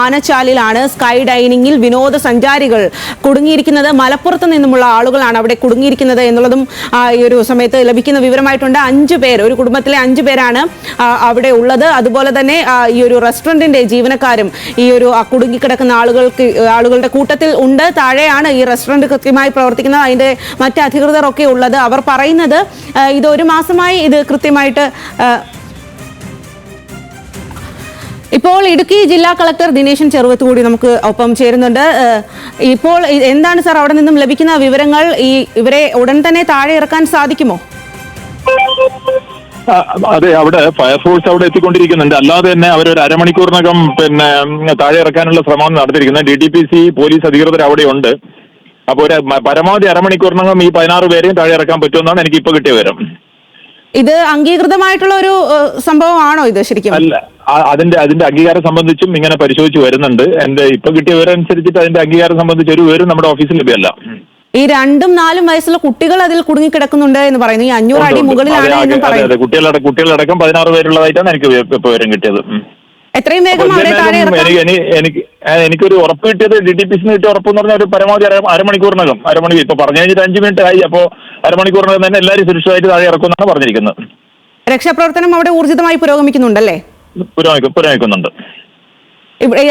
ആനച്ചാലിലാണ് sky ഡൈനിങ്ങിൽ വിനോദസഞ്ചാരികൾ കുടുങ്ങിയിരിക്കുന്നത്. മലപ്പുറത്ത് നിന്നുമുള്ള ആളുകളാണ് അവിടെ കുടുങ്ങിയിരിക്കുന്നത് എന്നുള്ളതും ഈ ഒരു സമയത്ത് ലഭിക്കുന്ന വിവരമായിട്ടുണ്ട്. 5 പേർ, ഒരു കുടുംബത്തിലെ 5 പേരാണ് അവിടെ ഉള്ളത്. അതുപോലെ തന്നെ ഈ ഒരു റെസ്റ്റോറന്റിന്റെ ജീവനക്കാരും ഈ ഒരു കുടുങ്ങിക്കിടക്കുന്ന ആളുകളുടെ കൂട്ടത്തിൽ ഉണ്ട്. താഴെയാണ് ഈ റെസ്റ്റോറന്റ് കൃത്യമായി പ്രവർത്തിക്കുന്നത്. അതിന്റെ മറ്റ് അധികൃതരൊക്കെ ഉള്ളത്. അവർ പറയുന്നത് ഇത് 1 മാസമായി ഇത് കൃത്യമായിട്ട്. ഇപ്പോൾ ഇടുക്കി ജില്ലാ കളക്ടർ ദിനേശൻ ചെറുവത്ത് കൂടി നമുക്ക് ഒപ്പം ചേരുന്നുണ്ട്. ഇപ്പോൾ എന്താണ് സാർ അവിടെ നിന്നും ലഭിക്കുന്ന വിവരങ്ങൾ? ഇവരെ ഉടൻ തന്നെ താഴെ ഇറക്കാൻ സാധിക്കുമോ? അതെ, അവിടെ ഫയർഫോഴ്സ് അവിടെ എത്തിക്കൊണ്ടിരിക്കുന്നുണ്ട്. അല്ലാതെ തന്നെ അവരൊരു അരമണിക്കൂറിനകം താഴെ ഇറക്കാനുള്ള ശ്രമം നടത്തിയിരിക്കുന്നത്. DTPC പോലീസ് അധികൃതർ അവിടെയുണ്ട്. അപ്പോൾ ഒരു പരമാവധി അരമണിക്കൂറിനകം ഈ 16 പേരെയും താഴെ ഇറക്കാൻ പറ്റുമെന്നാണ് എനിക്ക് ഇപ്പോൾ കിട്ടിയ വിവരം. ഇത് അംഗീകൃതമായിട്ടുള്ള ഒരു സംഭവമാണോ ഇത് ശരിക്കും? അല്ല, അതിന്റെ അംഗീകാരം സംബന്ധിച്ചും ഇങ്ങനെ പരിശോധിച്ച് വരുന്നുണ്ട്. എന്റെ ഇപ്പൊ കിട്ടിയ വിവരം അനുസരിച്ചിട്ട് അതിന്റെ അംഗീകാരം സംബന്ധിച്ച് ഒരു വിവരം നമ്മുടെ ഓഫീസിൽ ലഭ്യമല്ല. ഈ 2ഉം 4ഉം വയസ്സുള്ള കുട്ടികൾ അതിൽ കുടുങ്ങിക്കിടക്കുന്നുണ്ട് എന്ന് പറയുന്നു. ഈ 500 അടി മുകളിലാണ് എന്നും പറയുന്നു. കുട്ടികളടക്കം 16 പേരുള്ളതായിട്ടാണ് എനിക്ക് വിവരം കിട്ടിയത്. എത്രയും വേഗം അവരെ താഴെ ഇറക്കാം. എനിക്കൊരു ഉറപ്പ് കിട്ടിയത് DTPC കിട്ടിയ ഉറപ്പ് എന്ന് പറഞ്ഞാൽ ഒരു പരമാവധി അരമണിക്കൂറിനകം ഇപ്പൊ പറഞ്ഞു കഴിഞ്ഞിട്ട് 5 മിനിറ്റ് ആയി. അപ്പോൾ അരമണിക്കൂറിനകം തന്നെ എല്ലാവരും സുരക്ഷിതമായിട്ട് താഴെ ഇറക്കുമെന്നാണ് പറഞ്ഞിരിക്കുന്നത്. രക്ഷാപ്രവർത്തനം അവിടെ ഊർജിതമായി പുരോഗമിക്കുന്നുണ്ടല്ലേ? പുരോഗമിക്കുന്നുണ്ട്.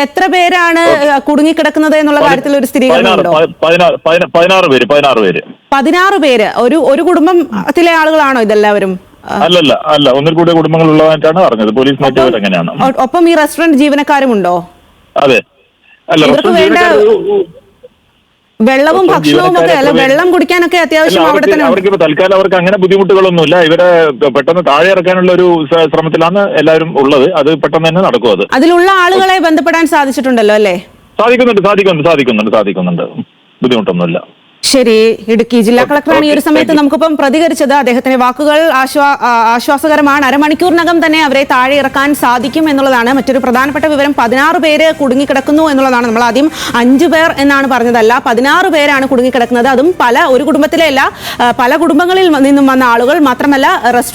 എത്ര പേരാണ് കുടുങ്ങിക്കിടക്കുന്നത് എന്നുള്ള കാര്യത്തിൽ ഒരു സ്ഥിരീകരണമുണ്ടോ? 16 പേര്. ഒരു കുടുംബത്തിലെ ആളുകളാണോ ഇതെല്ലാവരും? അല്ല, ഒന്നിൽ കൂടിയ കുടുംബങ്ങൾ ഉള്ളതായിട്ടാണ് പറഞ്ഞത്. പോലീസ് മറ്റവർ എങ്ങനെയാണ്. ഒപ്പം ഈ റെസ്റ്റോറന്റ് ജീവനക്കാരും ഉണ്ടോ? അതെ. ഇവർക്ക് വേണ്ട വെള്ളവും ഭക്ഷണവും ഒക്കെ അല്ല, വെള്ളം കുടിക്കാനൊക്കെ അത്യാവശ്യം അവിടെ തന്നെ. അവർക്ക് തൽക്കാലം അവർക്ക് അങ്ങനെ ബുദ്ധിമുട്ടുകളൊന്നുമില്ല. ഇവരെ പെട്ടെന്ന് താഴെ ഇറക്കാനുള്ള ഒരു ശ്രമത്തിലാണ് എല്ലാവരും ഉള്ളത്. അത് പെട്ടെന്ന് തന്നെ നടക്കും. അതിലുള്ള ആളുകളെ ബന്ധപ്പെടാൻ സാധിച്ചിട്ടുണ്ടല്ലോ അല്ലേ? സാധിക്കുന്നുണ്ട്. ബുദ്ധിമുട്ടൊന്നുമില്ല. ശരി. ഇടുക്കി ജില്ലാ കളക്ടറാണ് ഈ ഒരു സമയത്ത് നമുക്കിപ്പം പ്രതികരിച്ചത്. അദ്ദേഹത്തിന്റെ വാക്കുകൾ ആശ്വാസകരമാണ്. അരമണിക്കൂറിനകം തന്നെ അവരെ താഴെ ഇറക്കാൻ സാധിക്കും എന്നുള്ളതാണ്. മറ്റൊരു പ്രധാനപ്പെട്ട വിവരം, 16 പേര് കുടുങ്ങിക്കിടക്കുന്നു എന്നുള്ളതാണ്. നമ്മൾ ആദ്യം 5 പേർ എന്നാണ് പറഞ്ഞതല്ല, 16 പേരാണ് കുടുങ്ങിക്കിടക്കുന്നത്. അതും ഒരു കുടുംബത്തിലെ അല്ല, പല കുടുംബങ്ങളിൽ നിന്നും വന്ന ആളുകൾ. മാത്രമല്ല റെസ്റ്റോറന്റ്